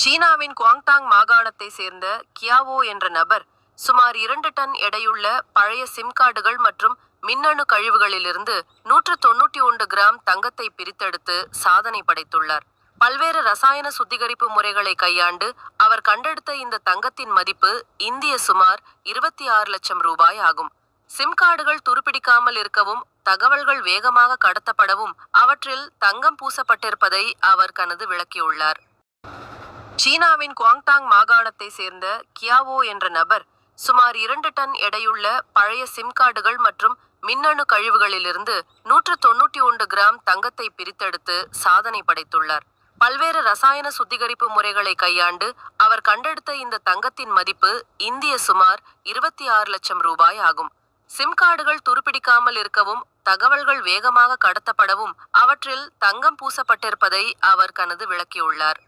சீனாவின் குவாங்டாங் மாகாணத்தை சேர்ந்த கியாவோ என்ற நபர் சுமார் 2 டன் எடையுள்ள பழைய சிம் கார்டுகள் மற்றும் மின்னணு கழிவுகளிலிருந்து 191 கிராம் தங்கத்தை பிரித்தெடுத்து சாதனை படைத்துள்ளார். பல்வேறு ரசாயன சுத்திகரிப்பு முறைகளை கையாண்டு அவர் கண்டெடுத்த இந்த தங்கத்தின் மதிப்பு இந்திய சுமார் 26 லட்சம் ரூபாய் ஆகும். சிம் கார்டுகள் துருப்பிடிக்காமல் இருக்கவும், தகவல்கள் வேகமாக கடத்தப்படவும் அவற்றில் தங்கம் பூசப்பட்டிருப்பதை அவர் கனது விளக்கியுள்ளார். சீனாவின் குவாங்டாங் மாகாணத்தை சேர்ந்த கியாவோ என்ற நபர் சுமார் 2 டன் எடையுள்ள பழைய சிம் கார்டுகள் மற்றும் மின்னணு கழிவுகளிலிருந்து 191 கிராம் தங்கத்தை பிரித்தெடுத்து சாதனை படைத்துள்ளார். பல்வேறு ரசாயன சுத்திகரிப்பு முறைகளை கையாண்டு அவர் கண்டெடுத்த இந்த தங்கத்தின் மதிப்பு இந்திய சுமார் 26 லட்சம் ரூபாய் ஆகும். சிம் கார்டுகள் துருப்பிடிக்காமல் இருக்கவும், தகவல்கள் வேகமாக கடத்தப்படவும் அவற்றில் தங்கம் பூசப்பட்டிருப்பதை அவர் கனது விளக்கியுள்ளார்.